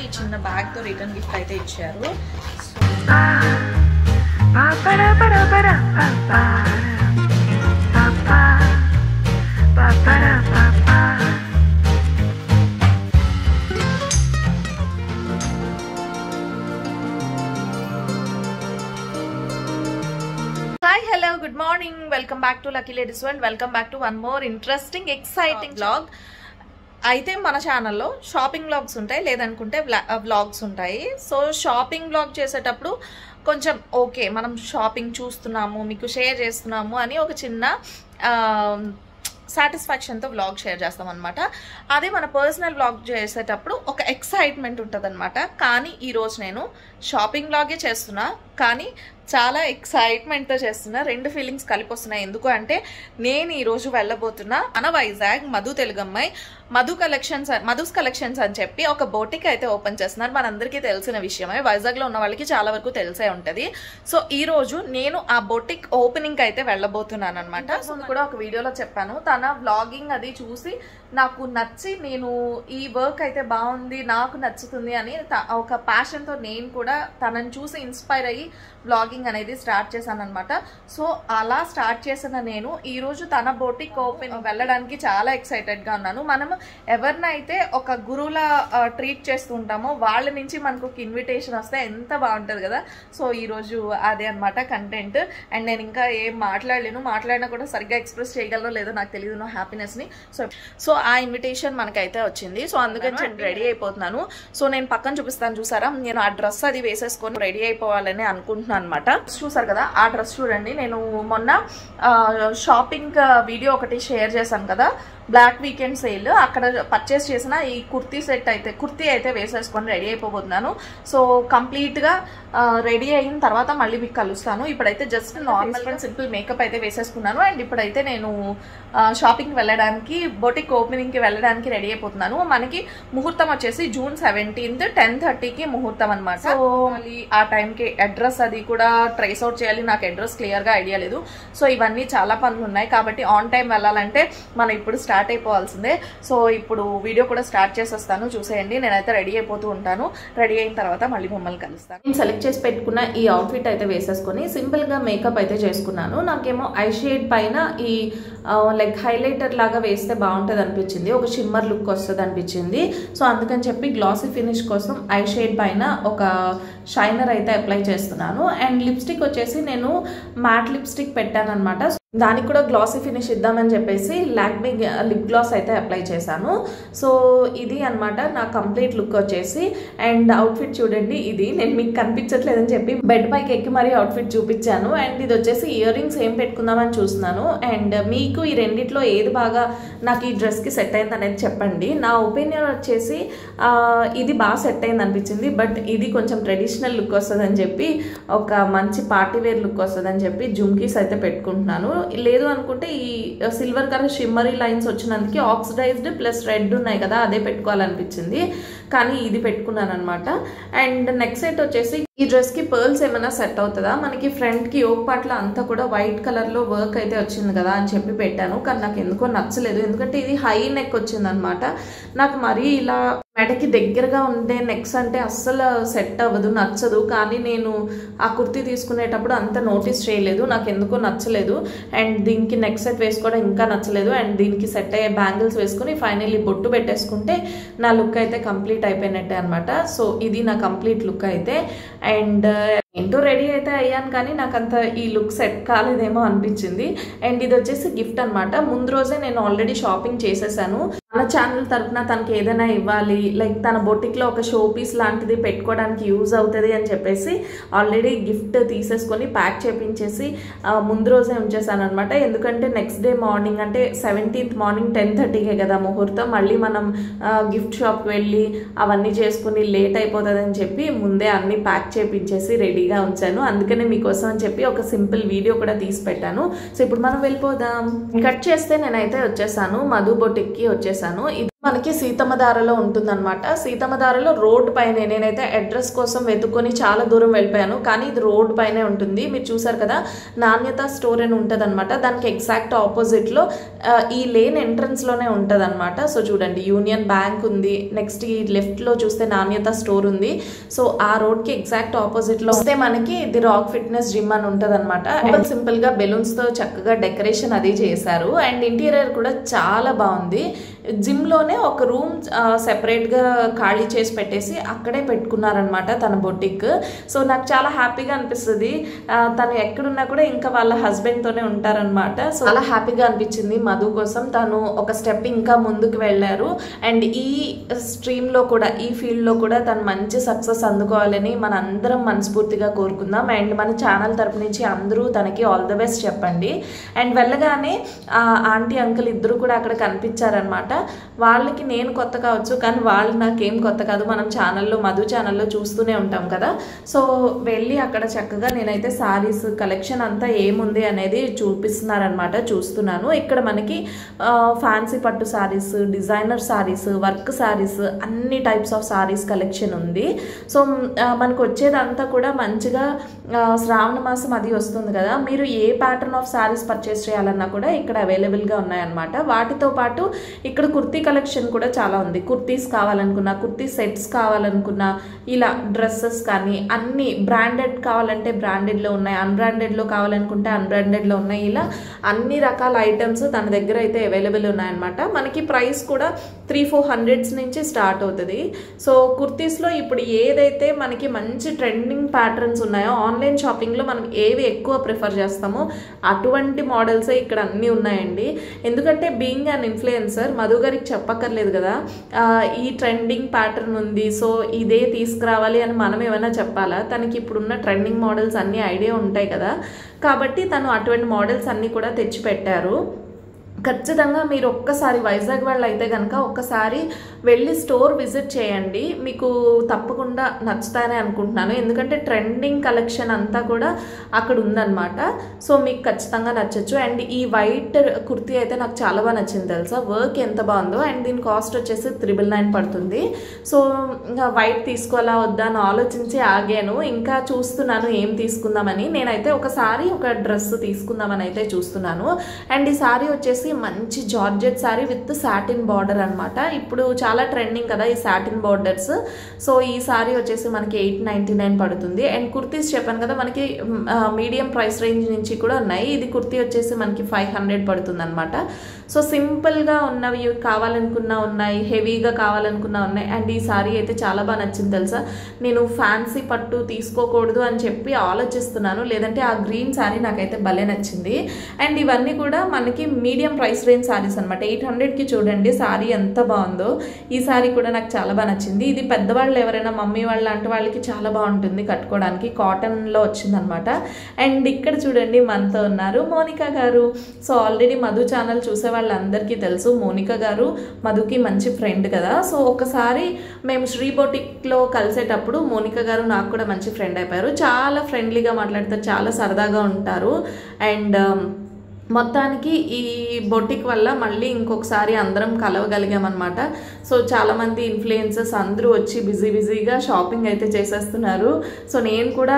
ఈ చిన్న బ్యాగ్తో return gift అయితే ఇచ్చారు. Hi, hello, good morning. Welcome back to Lucky Ladies World. Welcome back to one more interesting, exciting vlog. అయితే మన ఛానల్లో షాపింగ్ వ్లాగ్స్ ఉంటాయి, లేదనుకుంటే వ్లాగ్స్ ఉంటాయి. సో షాపింగ్ వ్లాగ్ చేసేటప్పుడు కొంచెం ఓకే మనం షాపింగ్ చూస్తున్నాము, మీకు షేర్ చేస్తున్నాము అని ఒక చిన్న సాటిస్ఫాక్షన్తో వ్లాగ్ షేర్ చేస్తాం అనమాట. అదే మన పర్సనల్ వ్లాగ్ చేసేటప్పుడు ఒక ఎక్సైట్మెంట్ ఉంటుంది అనమాట. కానీ ఈరోజు నేను షాపింగ్ వ్లాగే చేస్తున్నా, కానీ చాలా ఎక్సైట్మెంట్తో చేస్తున్నా. రెండు ఫీలింగ్స్ కలిపి వస్తున్నాయి. ఎందుకు అంటే నేను ఈరోజు వెళ్ళబోతున్నా వైజాగ్ మధు తెలుగమ్మాయి మధుస్ కలెక్షన్స్ అని చెప్పి ఒక బోటిక్ అయితే ఓపెన్ చేస్తున్నారు. మనందరికీ తెలిసిన విషయమే, వైజాగ్లో ఉన్న వాళ్ళకి చాలా వరకు తెలిసే ఉంటుంది. సో ఈరోజు నేను ఆ బోటిక్ ఓపెనింగ్ అయితే వెళ్ళబోతున్నాను అనమాట. సో కూడా ఒక వీడియోలో చెప్పాను, తన వ్లాగింగ్ అది చూసి నాకు నచ్చి నేను ఈ వర్క్ అయితే బాగుంది, నాకు నచ్చుతుంది అని ఒక ప్యాషన్తో నేను కూడా తనని చూసి ఇన్స్పైర్ అయ్యి వ్లాగింగ్ అనేది స్టార్ట్ చేశాను అనమాట. సో అలా స్టార్ట్ చేసిన నేను ఈరోజు తన బోటిక్ ఓపెన్ వెళ్ళడానికి చాలా ఎక్సైటెడ్గా ఉన్నాను. మనం ఎవరినైతే ఒక గురువులా ట్రీట్ చేస్తూ ఉంటామో వాళ్ళ నుంచి మనకు ఒక ఇన్విటేషన్ వస్తే ఎంత బాగుంటుంది కదా. సో ఈరోజు అదే అనమాట కంటెంట్. అండ్ నేను ఇంకా ఏం మాట్లాడినా కూడా సరిగ్గా ఎక్స్ప్రెస్ చేయగలనో లేదో నాకు తెలియదు నా హ్యాపీనెస్ని. సో ఆ ఇన్విటేషన్ మనకైతే వచ్చింది. సో అందుకని రెడీ అయిపోతున్నాను. సో నేను పక్కన చూపిస్తాను, చూసారా, నేను ఆ డ్రెస్ అది వేసేసుకొని రెడీ అయిపోవాలని అనుకుంటున్నాను అనమాట. చూసారు కదా ఆ డ్రెస్ చూడండి. నేను మొన్న షాపింగ్ వీడియో ఒకటి షేర్ చేశాను కదా, బ్లాక్ వీకెండ్ సేల్, అక్కడ పర్చేస్ చేసిన ఈ కుర్తీ అయితే వేసేసుకొని రెడీ అయిపోతున్నాను. సో కంప్లీట్గా రెడీ అయిన తర్వాత మళ్ళీ మీకు కలుస్తాను. ఇప్పుడైతే just normal and simple makeup అయితే వేసేసుకున్నాను. అండ్ ఇప్పుడైతే నేను షాపింగ్కి వెళ్ళడానికి, బొటిక్ ఓపెనింగ్కి వెళ్ళడానికి రెడీ అయిపోతున్నాను. మనకి ముహూర్తం వచ్చేసి జూన్ 17th 10:30కి ముహూర్తం అనమాట. సో మళ్ళీ ఆ టైంకి అడ్రస్ అది కూడా ట్రేస్ అవుట్ చేయాలి. నాకు అడ్రస్ క్లియర్గా ఐడియా లేదు. సో ఇవన్నీ చాలా పనులు ఉన్నాయి కాబట్టి ఆన్ టైం వెళ్ళాలంటే మనం ఇప్పుడు స్టార్ట్ అయిపోవాల్సిందే. సో ఇప్పుడు వీడియో కూడా స్టార్ట్ చేసేస్తాను, చూసేయండి. నేనైతే రెడీ అయిపోతూ ఉంటాను. రెడీ అయిన తర్వాత మళ్ళీ మిమ్మల్ని కలుస్తాను. నేను సెలెక్ట్ చేసి పెట్టుకున్న ఈ అవుట్ఫిట్ అయితే వేసేసుకొని సింపుల్గా మేకప్ అయితే చేసుకున్నాను. నాకేమో ఐ షేడ్ పైన ఈ లైక్ హైలైటర్ లాగా వేస్తే బాగుంటుంది అనిపించింది, ఒక షిమ్మర్ లుక్ వస్తుంది అనిపించింది. సో అందుకని చెప్పి గ్లాసీ ఫినిష్ కోసం ఐ షేడ్ పైన ఒక షైనర్ అయితే అప్లై చేస్తున్నాను. అండ్ లిప్స్టిక్ వచ్చేసి నేను మ్యాట్ లిప్స్టిక్ పెట్టాను అనమాట. దానికి కూడా గ్లాసీ ఫినిష్ ఇద్దామని చెప్పేసి లాక్మీ లిప్ గ్లాస్ అయితే అప్లై చేశాను. సో ఇది అనమాట నా కంప్లీట్ లుక్ వచ్చేసి. అండ్ అవుట్ఫిట్ చూడండి, ఇది నేను మీకు కనిపించట్లేదని చెప్పి బెడ్ పైకి ఎక్కి మరీ అవుట్ఫిట్ చూపించాను. అండ్ ఇది వచ్చేసి ఇయర్ రింగ్స్ ఏం పెట్టుకుందామని చూస్తున్నాను. అండ్ మీకు ఈ రెండిట్లో ఏది బాగా నాకు ఈ డ్రెస్కి సెట్ అయింది అనేది చెప్పండి. నా ఒపీనియన్ వచ్చేసి ఇది బాగా సెట్ అయింది అనిపించింది. బట్ ఇది కొంచెం ట్రెడిషనల్ లుక్ వస్తుందని చెప్పి, ఒక మంచి పార్టీ వేర్ లుక్ వస్తుందని చెప్పి జుమ్కీస్ అయితే పెట్టుకుంటున్నాను. లేదు అనుకుంటే ఈ సిల్వర్ కలర్ షిమ్మరీ లైన్స్ వచ్చినందుకు ఆక్సిడైజ్డ్ ప్లస్ రెడ్ ఉన్నాయి కదా, అదే పెట్టుకోవాలనిపించింది. కానీ ఇది పెట్టుకున్నాను అనమాట. అండ్ నెక్స్ట్ సెట్ వచ్చేసి ఈ డ్రెస్కి పర్ల్స్ ఏమైనా సెట్ అవుతుందా, మనకి ఫ్రంట్కి యోక్ పార్ట్లో అంతా కూడా వైట్ కలర్లో వర్క్ అయితే వచ్చింది కదా అని చెప్పి పెట్టాను. కానీ నాకు ఎందుకో నచ్చలేదు, ఎందుకంటే ఇది హై నెక్ వచ్చింది అనమాట. నాకు మరీ ఇలా మెడకి దగ్గరగా ఉండే నెక్స్ అంటే అస్సలు సెట్ అవ్వదు, నచ్చదు. కానీ నేను ఆ కుర్తీ తీసుకునేటప్పుడు అంత నోటీస్ చేయలేదు, నాకు ఎందుకో నచ్చలేదు. అండ్ దీనికి నెక్ సెట్ వేసుకోవడం ఇంకా నచ్చలేదు. అండ్ దీనికి సెట్ అయ్యే బ్యాంగిల్స్ వేసుకుని ఫైనల్లీ బొట్టు పెట్టేసుకుంటే నా లుక్ అయితే కంప్లీట్ అయిపోయినట్టే అనమాట. సో ఇది నా కంప్లీట్ లుక్ అయితే. అండ్ ఏంటో రెడీ అయితే అయ్యాను, కానీ నాకు అంత ఈ లుక్ సెట్ కాలేదేమో అనిపించింది. అండ్ ఇది వచ్చేసి గిఫ్ట్ అనమాట. ముందు రోజే నేను ఆల్రెడీ షాపింగ్ చేసేసాను. మన ఛానల్ తరఫున తనకి ఏదైనా ఇవ్వాలి, లైక్ తన బొటిక్లో ఒక షో పీస్ లాంటిది పెట్టుకోవడానికి యూజ్ అవుతుంది అని చెప్పేసి ఆల్రెడీ గిఫ్ట్ తీసేసుకొని ప్యాక్ చేపించేసి ముందు రోజే ఉంచేసాను అనమాట. ఎందుకంటే నెక్స్ట్ డే మార్నింగ్ అంటే 17th మార్నింగ్ 10:30కే కదా ముహూర్తం. మళ్ళీ మనం గిఫ్ట్ షాప్కి వెళ్ళి అవన్నీ చేసుకుని లేట్ అయిపోతుంది అని చెప్పి ముందే అన్నీ ప్యాక్ చేపించేసి రెడీగా ఉంచాను. అందుకనే మీకోసం అని చెప్పి ఒక సింపుల్ వీడియో కూడా తీసి పెట్టాను. సో ఇప్పుడు మనం వెళ్ళిపోదాం. కట్ చేస్తే నేనైతే వచ్చేసాను, మధు బొటిక్కి వచ్చేసాను. ఇది మనకి సీతమ్మధారలో ఉంటుందన్నమాట. సీతమ్మధారలో రోడ్ పైనే, నేనైతే అడ్రస్ కోసం వెతుక్కొని చాలా దూరం వెళ్ళిపోయాను, కానీ ఇది రోడ్ పైనే ఉంటుంది. మీరు చూసారు కదా, నాణ్యత స్టోర్ అని ఉంటుంది అనమాట. దానికి ఎగ్జాక్ట్ ఆపోజిట్లో ఈ లేన్ ఎంట్రన్స్లోనే ఉంటుంది అనమాట. సో చూడండి, యూనియన్ బ్యాంక్ ఉంది, నెక్స్ట్ ఈ లెఫ్ట్లో చూస్తే నాణ్యత స్టోర్ ఉంది. సో ఆ రోడ్కి ఎగ్జాక్ట్ ఆపోజిట్లో వస్తే మనకి ది రాక్ ఫిట్నెస్ జిమ్ అని ఉంటుంది అనమాట. సింపుల్గా బెలూన్స్తో చక్కగా డెకరేషన్ అది చేశారు. అండ్ ఇంటీరియర్ కూడా చాలా బాగుంది. జిమ్లోనే ఒక రూమ్ సెపరేట్గా ఖాళీ చేసి పెట్టేసి అక్కడే పెట్టుకున్నారనమాట తన బొటిక్. సో నాకు చాలా హ్యాపీగా అనిపిస్తుంది. తను ఎక్కడున్నా కూడా ఇంకా వాళ్ళ హస్బెండ్తోనే ఉంటారనమాట. సో చాలా హ్యాపీగా అనిపించింది మధు కోసం. తను ఒక స్టెప్ ఇంకా ముందుకు వెళ్ళారు. అండ్ ఈ స్ట్రీమ్లో కూడా, ఈ ఫీల్డ్లో కూడా తను మంచి సక్సెస్ అందుకోవాలని మన అందరం మనస్ఫూర్తిగా కోరుకుందాం. అండ్ మన ఛానల్ తరపు నుంచి అందరూ తనకి ఆల్ ద బెస్ట్ చెప్పండి. అండ్ వెళ్ళగానే ఆంటీ అంకుల్ ఇద్దరు కూడా అక్కడ కనిపించారనమాట. వాళ్ళకి నేను కొత్త కావచ్చు, కానీ వాళ్ళు నాకేం కొత్త కాదు. మనం ఛానల్లో, మధు ఛానల్లో చూస్తూనే ఉంటాం కదా. సో వెళ్ళి అక్కడ చక్కగా నేనైతే సారీస్ కలెక్షన్ అంతా ఏముంది అనేది చూపిస్తున్నారనమాట. చూస్తున్నాను. ఇక్కడ మనకి ఫ్యాన్సీ పట్టు సారీస్, డిజైనర్ సారీస్, వర్క్ సారీస్, అన్ని టైప్స్ ఆఫ్ సారీస్ కలెక్షన్ ఉంది. సో మనకు వచ్చేదంతా కూడా మంచిగా శ్రావణ మాసం అది వస్తుంది కదా, మీరు ఏ ప్యాటర్న్ ఆఫ్ సారీస్ పర్చేస్ చేయాలన్నా కూడా ఇక్కడ అవైలబుల్గా ఉన్నాయన్నమాట. వాటితో పాటు ఇక్కడ కుర్తీ కలెక్షన్ కూడా చాలా ఉంది. కుర్తీస్ కావాలనుకున్నా, కుర్తీ సెట్స్ కావాలనుకున్నా, ఇలా డ్రెస్సెస్ కానీ అన్ని బ్రాండెడ్ కావాలంటే బ్రాండెడ్లో ఉన్నాయి, అన్బ్రాండెడ్లో కావాలనుకుంటే అన్బ్రాండెడ్లో ఉన్నాయి. ఇలా అన్ని రకాల ఐటమ్స్ తన దగ్గర అయితే అవైలబుల్ ఉన్నాయన్నమాట. మనకి ప్రైస్ కూడా 300-400 నుంచి స్టార్ట్ అవుతుంది. సో కుర్తీస్లో ఇప్పుడు ఏదైతే మనకి మంచి ట్రెండింగ్ ప్యాటర్న్స్ ఉన్నాయో, ఆన్లైన్ షాపింగ్లో మనం ఏవి ఎక్కువ ప్రిఫర్ చేస్తామో అటువంటి మోడల్సే ఇక్కడ అన్నీ ఉన్నాయండి. ఎందుకంటే బీయింగ్ అన్ ఇన్ఫ్లుయెన్సర్, మధు గారికి చెప్పక్కర్లేదు కదా ఈ ట్రెండింగ్ ప్యాటర్న్ ఉంది, సో ఇదే తీసుకురావాలి అని మనం ఏమైనా చెప్పాలా? తనకి ఇప్పుడున్న ట్రెండింగ్ మోడల్స్ అన్నీ ఐడియా ఉంటాయి కదా, కాబట్టి తను అటువంటి మోడల్స్ అన్నీ కూడా తెచ్చి పెట్టారు. ఖచ్చితంగా మీరు ఒక్కసారి వైజాగ్ వాళ్ళు అయితే కనుక ఒక్కసారి వెళ్ళి స్టోర్ విజిట్ చేయండి, మీకు తప్పకుండా నచ్చుతాయని అనుకుంటున్నాను. ఎందుకంటే ట్రెండింగ్ కలెక్షన్ అంతా కూడా అక్కడ ఉందన్నమాట. సో మీకు ఖచ్చితంగా నచ్చచ్చు. అండ్ ఈ వైట్ కుర్తీ అయితే నాకు చాలా బాగా నచ్చింది తెలుసా, వర్క్ ఎంత బాగుందో. అండ్ దీని కాస్ట్ వచ్చేసి 999 పడుతుంది. సో ఇంకా వైట్ తీసుకోవాలా వద్దా అని ఆలోచించి ఆగాను. ఇంకా చూస్తున్నాను ఏం తీసుకుందామని. నేనైతే ఒకసారి ఒక డ్రెస్ తీసుకుందామని అయితే చూస్తున్నాను. అండ్ ఈ సారీ వచ్చేసి మంచి georgette sorry with satin border అనమాట. ఇప్పుడు చాలా ట్రెండింగ్ కదా ఈ సాటిన్ బార్డర్స్. సో ఈ సారీ వచ్చేసి మనకి 899 పడుతుంది. అండ్ కుర్తీస్ చెప్పాను కదా మనకి మీడియం ప్రైస్ రేంజ్ నుంచి కూడా ఉన్నాయి. ఇది కుర్తీ వచ్చేసి మనకి 500 పడుతుంది అనమాట. సో సింపుల్గా ఉన్నవి కావాలనుకున్నా ఉన్నాయి, హెవీగా కావాలనుకున్నా ఉన్నాయి. అండ్ ఈ సారీ అయితే చాలా బాగా నచ్చింది తెలుసా. నేను ఫ్యాన్సీ పట్టు తీసుకోకూడదు అని చెప్పి ఆలోచిస్తున్నాను, లేదంటే ఆ గ్రీన్ సారీ నాకైతే భలే నచ్చింది. అండ్ ఇవన్నీ కూడా మనకి మీడియం ప్రైస్ రేంజ్ సారీస్ అనమాట. 800కి చూడండి సారీ ఎంత బాగుందో. ఈ సారీ కూడా నాకు చాలా బాగా నచ్చింది. ఇది పెద్దవాళ్ళు ఎవరైనా మమ్మీ వాళ్ళు లాంటి వాళ్ళకి చాలా బాగుంటుంది కట్టుకోవడానికి. కాటన్లో వచ్చిందనమాట. అండ్ ఇక్కడ చూడండి మనతో ఉన్నారు మోనికా గారు. సో ఆల్రెడీ మధు ఛానల్ చూసే వాళ్ళందరికీ తెలుసు, మోనికా గారు మధుకి మంచి ఫ్రెండ్ కదా. సో ఒకసారి మేము శ్రీ బొటిక్లో కలిసేటప్పుడు మోనికా గారు నాకు కూడా మంచి ఫ్రెండ్ అయిపోయారు. చాలా ఫ్రెండ్లీగా మాట్లాడతారు, చాలా సరదాగా ఉంటారు. అండ్ మొత్తానికి ఈ బొటిక్ వల్ల మళ్ళీ ఇంకొకసారి అందరం కలవగలిగామన్నమాట. సో చాలామంది ఇన్ఫ్లుయెన్సర్స్ అందరూ వచ్చి బిజీగా షాపింగ్ అయితే చేసేస్తున్నారు. సో నేను కూడా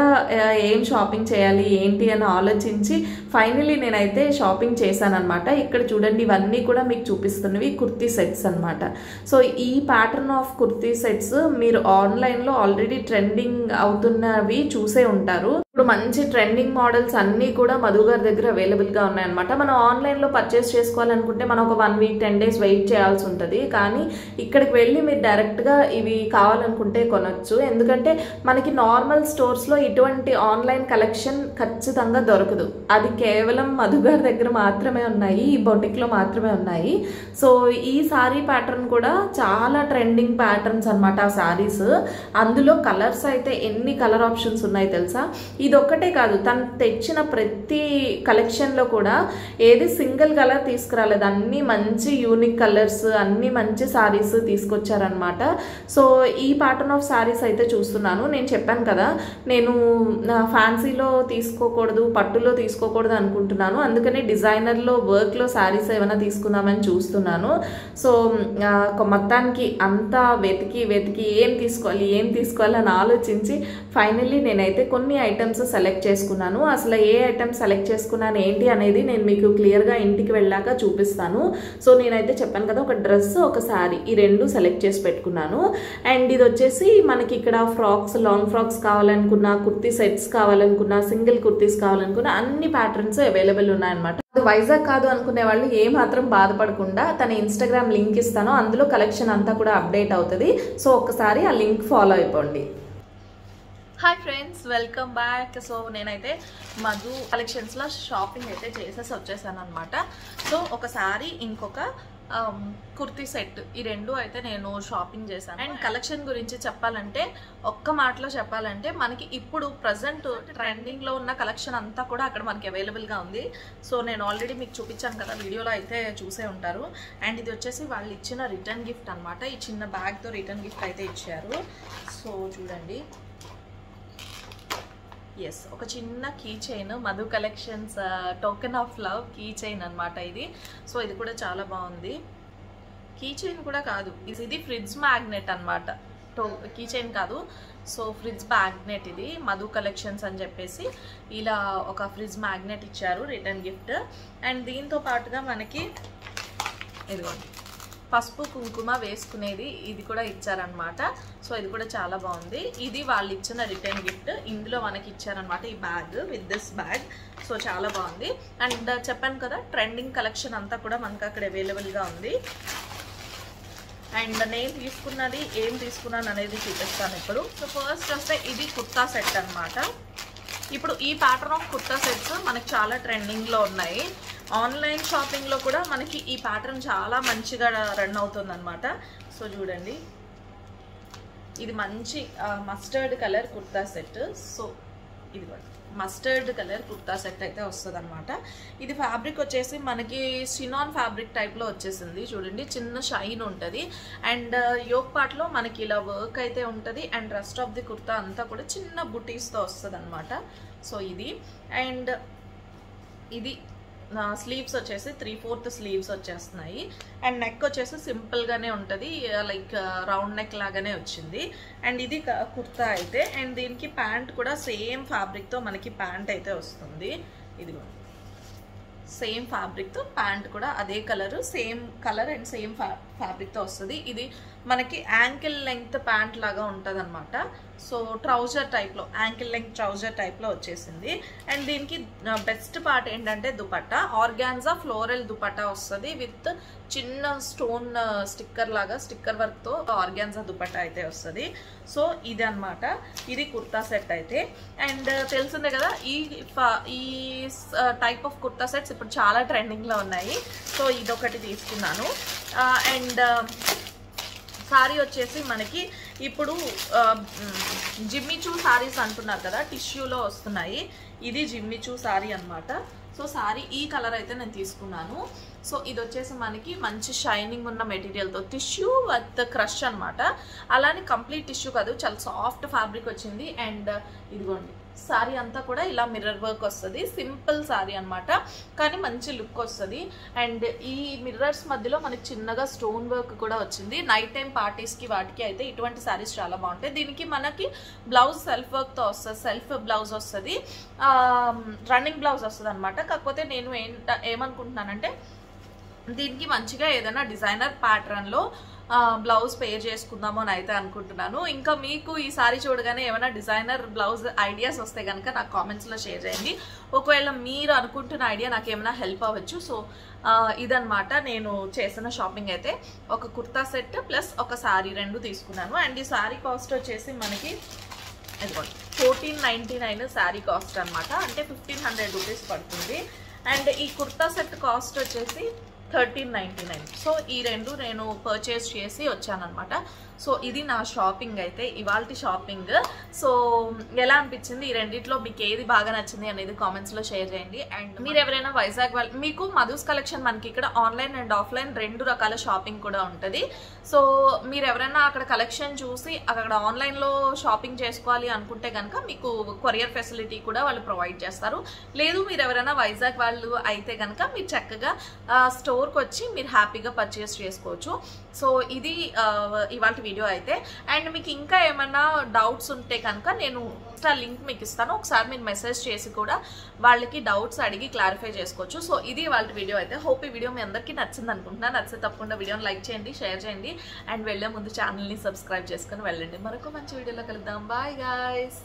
ఏం షాపింగ్ చేయాలి ఏంటి అని ఆలోచించి ఫైనలీ నేనైతే షాపింగ్ చేశానమాట. ఇక్కడ చూడండి ఇవన్నీ కూడా మీకు చూపిస్తున్నవి కుర్తీ సెట్స్ అనమాట. సో ఈ ప్యాటర్న్ ఆఫ్ కుర్తీ సెట్స్ మీరు ఆన్లైన్లో ఆల్రెడీ ట్రెండింగ్ అవుతున్నవి చూసే ఉంటారు. ఇప్పుడు మంచి ట్రెండింగ్ మోడల్స్ అన్నీ కూడా మధు గారి దగ్గర అవైలబుల్గా ఉన్నాయన్నమాట. మనం ఆన్లైన్లో పర్చేస్ చేసుకోవాలనుకుంటే మనం ఒక 1 వీక్ 10 డేస్ వెయిట్ చేయాల్సి ఉంటుంది. కానీ ఇక్కడికి వెళ్ళి మీరు డైరెక్ట్గా ఇవి కావాలనుకుంటే కొనవచ్చు. ఎందుకంటే మనకి నార్మల్ స్టోర్స్లో ఇటువంటి ఆన్లైన్ కలెక్షన్ ఖచ్చితంగా దొరకదు. అది కేవలం మధు గారి దగ్గర మాత్రమే ఉన్నాయి, ఈ బొటిక్లో మాత్రమే ఉన్నాయి. సో ఈ సారీ ప్యాటర్న్ కూడా చాలా ట్రెండింగ్ ప్యాటర్న్స్ అనమాట ఆ సారీస్. అందులో కలర్స్ అయితే ఎన్ని కలర్ ఆప్షన్స్ ఉన్నాయి తెలుసా. ఇదొక్కటే కాదు, తను తెచ్చిన ప్రతి కలెక్షన్లో కూడా ఏది సింగిల్ కలర్ తీసుకురాలేదు, అన్నీ మంచి యూనిక్ కలర్స్, అన్నీ మంచి సారీస్ తీసుకొచ్చారనమాట. సో ఈ ప్యాటర్న్ ఆఫ్ సారీస్ అయితే చూస్తున్నాను. నేను చెప్పాను కదా నేను ఫ్యాన్సీలో తీసుకోకూడదు, పట్టులో తీసుకోకూడదు అనుకుంటున్నాను, అందుకని డిజైనర్లో వర్క్లో సారీస్ ఏమైనా తీసుకుందామని చూస్తున్నాను. సో మొత్తానికి అంతా వెతికి ఏం తీసుకోవాలి అని ఆలోచించి ఫైనల్లీ నేనైతే కొన్ని ఐటమ్స్ సెలెక్ట్ చేసుకున్నాను. అసలు ఏ ఐటమ్స్ సెలెక్ట్ చేసుకున్నాను ఏంటి అనేది నేను మీకు క్లియర్గా ఇంటికి వెళ్ళాక చూపిస్తాను. సో నేనైతే చెప్పాను కదా, ఒక డ్రెస్, ఒక శారీ, ఈ రెండు సెలెక్ట్ చేసి పెట్టుకున్నాను. అండ్ ఇది వచ్చేసి మనకి ఇక్కడ ఫ్రాక్స్, లాంగ్ ఫ్రాక్స్ కావాలనుకున్నా, కుర్తీ సెట్స్ కావాలనుకున్నా, సింగిల్ కుర్తీస్ కావాలనుకున్నా అన్ని ప్యాటర్న్స్ అవైలబుల్ ఉన్నాయన్నమాట. వైజాగ్ కాదు అనుకునే వాళ్ళు ఏ మాత్రం బాధపడకుండా తన ఇన్స్టాగ్రామ్ లింక్ ఇస్తాను, అందులో కలెక్షన్ అంతా కూడా అప్డేట్ అవుతుంది. సో ఒక్కసారి ఆ లింక్ ఫాలో అయిపోండి. Hi friends, welcome back. So నేనైతే మధు కలెక్షన్స్లో షాపింగ్ అయితే చేసేసి వచ్చేసాను అనమాట. సో ఒకసారి ఇంకొక కుర్తీ సెట్, ఈ రెండు అయితే నేను షాపింగ్ చేశాను. అండ్ కలెక్షన్ గురించి చెప్పాలంటే, ఒక్క మాటలో చెప్పాలంటే, మనకి ఇప్పుడు ప్రజెంట్ ట్రెండింగ్లో ఉన్న కలెక్షన్ అంతా కూడా అక్కడ మనకి అవైలబుల్గా ఉంది. సో నేను ఆల్రెడీ మీకు చూపించాను కదా, వీడియోలో అయితే చూసే ఉంటారు. అండ్ ఇది వచ్చేసి వాళ్ళు ఇచ్చిన రిటర్న్ గిఫ్ట్ అనమాట. ఈ చిన్న బ్యాగ్తో రిటర్న్ గిఫ్ట్ అయితే ఇచ్చారు. సో చూడండి, ఎస్, ఒక చిన్న key chain, Madhu collections token of love key chain అనమాట ఇది. సో ఇది కూడా చాలా బాగుంది. కీ చైన్ కూడా కాదు, ఇది ఫ్రిడ్జ్ మ్యాగ్నెట్ అనమాట, కీ చైన్ కాదు. సో ఫ్రిడ్జ్ మ్యాగ్నెట్, ఇది మధు కలెక్షన్స్ అని చెప్పేసి ఇలా ఒక ఫ్రిడ్జ్ మ్యాగ్నెట్ ఇచ్చారు రిటర్న్ గిఫ్ట్. అండ్ దీంతో పాటుగా మనకి ఇదిగోండి పసుపు కుంకుమ వేసుకునేది ఇది కూడా ఇచ్చారనమాట. సో ఇది కూడా చాలా బాగుంది. ఇది వాళ్ళు ఇచ్చిన రిటర్న్ గిఫ్ట్. ఇందులో మనకి ఇచ్చారనమాట ఈ bag, with this bag. So చాలా బాగుంది. అండ్ చెప్పాను కదా, ట్రెండింగ్ కలెక్షన్ అంతా కూడా మనకు అక్కడ అవైలబుల్గా ఉంది. అండ్ నేను తీసుకున్నది ఏం తీసుకున్నాను అనేది చూపిస్తాను ఇప్పుడు. సో ఫస్ట్ వస్తే ఇది కుర్తా సెట్ అనమాట. ఇప్పుడు ఈ ప్యాటర్న్ ఆఫ్ కుర్తా సెట్స్ మనకి చాలా ట్రెండింగ్లో ఉన్నాయి. ఆన్లైన్ షాపింగ్లో కూడా మనకి ఈ ప్యాటర్న్ చాలా మంచిగా రన్ అవుతుంది అనమాట. సో చూడండి, ఇది మంచి mustard colour kurta set. So ఇది కూడా మస్టర్డ్ కలర్ కుర్తా సెట్ అయితే వస్తుంది అనమాట. ఇది ఫ్యాబ్రిక్ వచ్చేసి మనకి సినాన్ ఫ్యాబ్రిక్ టైప్లో వచ్చేసింది. చూడండి, చిన్న షైన్ ఉంటుంది. అండ్ యోక్ పార్ట్లో మనకి ఇలా వర్క్ అయితే ఉంటుంది. And rest of the kurta అంతా కూడా చిన్న బుటీస్తో వస్తుంది అనమాట. సో ఇది, అండ్ ఇది స్లీవ్స్ వచ్చేసి 3/4 స్లీవ్స్ వచ్చేస్తున్నాయి. అండ్ నెక్ వచ్చేసి సింపుల్గానే ఉంటుంది, లైక్ రౌండ్ నెక్ లాగానే వచ్చింది. అండ్ ఇది కుర్తా అయితే. అండ్ దీనికి ప్యాంట్ కూడా సేమ్ ఫ్యాబ్రిక్తో మనకి ప్యాంట్ అయితే వస్తుంది. ఇదిగో సేమ్ ఫ్యాబ్రిక్తో ప్యాంట్ కూడా అదే colour, same colour and same ఫ్యాబ్రిక్తో వస్తుంది. ఇది మనకి యాంకిల్ లెంగ్త్ ప్యాంట్ లాగా ఉంటుంది అనమాట. సో ట్రౌజర్ టైప్లో, యాంకిల్ లెంగ్త్ ట్రౌజర్ టైప్లో వచ్చేసింది. అండ్ దీనికి బెస్ట్ పార్ట్ ఏంటంటే దుపట్టా, ఆర్గాన్జా ఫ్లోరల్ దుపట్టా వస్తుంది విత్ చిన్న స్టోన్ స్టిక్కర్ లాగా, స్టిక్కర్ వర్క్తో ఆర్గాన్జా దుపట్టా అయితే వస్తుంది. సో ఇది అనమాట, ఇది కుర్తా సెట్ అయితే. అండ్ తెలిసిందే కదా, ఈ టైప్ ఆఫ్ కుర్తా సెట్స్ ఇప్పుడు చాలా ట్రెండింగ్లో ఉన్నాయి. సో ఇదొకటి తీసుకున్నాను. అండ్ సారీ వచ్చేసి మనకి ఇప్పుడు జిమ్మిచూ సారీస్ అంటున్నారు కదా, టిష్యూలో వస్తున్నాయి. ఇది జిమ్మిచూ సారీ అనమాట. సో సారీ ఈ కలర్ అయితే నేను తీసుకున్నాను. సో ఇది వచ్చేసి మనకి మంచి షైనింగ్ ఉన్న మెటీరియల్తో, టిష్యూ విత్ క్రష్ అనమాట. అలానే కంప్లీట్ టిష్యూ కాదు, చాలా సాఫ్ట్ ఫ్యాబ్రిక్ వచ్చింది. అండ్ ఇదిగోండి, సారీ అంతా కూడా ఇలా మిర్రర్ వర్క్ వస్తుంది. సింపుల్ సారీ అనమాట, కానీ మంచి లుక్ వస్తుంది. అండ్ ఈ మిర్రర్స్ మధ్యలో మనకి చిన్నగా స్టోన్ వర్క్ కూడా వచ్చింది. నైట్ టైం పార్టీస్కి వాటికి అయితే ఇటువంటి సారీస్ చాలా బాగుంటాయి. దీనికి మనకి బ్లౌజ్ సెల్ఫ్ వర్క్తో వస్తుంది, సెల్ఫ్ బ్లౌజ్ వస్తుంది, రన్నింగ్ బ్లౌజ్ వస్తుంది అనమాట. కాకపోతే నేను ఏమనుకుంటున్నానంటే, దీనికి మంచిగా ఏదైనా డిజైనర్ ప్యాటర్న్లో బ్లౌజ్ పేర్ చేసుకుందాము అని అయితే అనుకుంటున్నాను. ఇంకా మీకు ఈ సారీ చూడగానే ఏమైనా డిజైనర్ బ్లౌజ్ ఐడియాస్ వస్తే కనుక నాకు కామెంట్స్లో షేర్ చేయండి. ఒకవేళ మీరు అనుకుంటున్న ఐడియా నాకు ఏమైనా హెల్ప్ అవ్వచ్చు. సో ఇదనమాట నేను చేసిన షాపింగ్ అయితే. ఒక కుర్తా సెట్ ప్లస్ ఒక సారీ రెండు తీసుకున్నాను. అండ్ ఈ సారీ కాస్ట్ వచ్చేసి మనకి 1499 సారీ కాస్ట్ అనమాట, అంటే 1500 రూపీస్ పడుతుంది. అండ్ ఈ కుర్తా సెట్ కాస్ట్ వచ్చేసి 1399. సో ఈ రెండు నేను పర్చేస్ చేసి వచ్చానమాట. సో ఇది నా షాపింగ్ అయితే, ఇవాల్టి షాపింగ్. సో ఎలా అనిపించింది, ఈ రెండిట్లో మీకు ఏది బాగా నచ్చింది అనేది కామెంట్స్లో షేర్ చేయండి. అండ్ మీరు ఎవరైనా వైజాగ్ మీకు మధుస్ కలెక్షన్ మనకి ఇక్కడ ఆన్లైన్ అండ్ ఆఫ్లైన్ 2 రకాల షాపింగ్ కూడా ఉంటుంది. సో మీరు ఎవరైనా అక్కడ కలెక్షన్ చూసి అక్కడ ఆన్లైన్లో షాపింగ్ చేసుకోవాలి అనుకుంటే కనుక మీకు కొరియర్ ఫెసిలిటీ కూడా వాళ్ళు ప్రొవైడ్ చేస్తారు. లేదు మీరు ఎవరైనా వైజాగ్ వాళ్ళు అయితే కనుక మీరు చక్కగా స్టోర్కి వచ్చి మీరు హ్యాపీగా పర్చేస్ చేసుకోవచ్చు. సో ఇది ఇవాళ వీడియో అయితే. అండ్ మీకు ఇంకా ఏమైనా డౌట్స్ ఉంటే కనుక నేను లింక్ మీకు ఇస్తాను, ఒకసారి మీరు మెసేజ్ చేసి కూడా వాళ్ళకి డౌట్స్ అడిగి క్లారిఫై చేసుకోవచ్చు. సో ఇది వాళ్ళ వీడియో అయితే. హోప్ ఈ వీడియో మీ అందరికీ నచ్చింది అనుకుంటున్నా. నచ్చితే తప్పకుండా వీడియోని లైక్ చేయండి, షేర్ చేయండి అండ్ వెళ్ళే ముందు ఛానల్ని సబ్స్క్రైబ్ చేసుకొని వెళ్ళండి. మరొక మంచి వీడియోలో కలుద్దాం. Bye guys.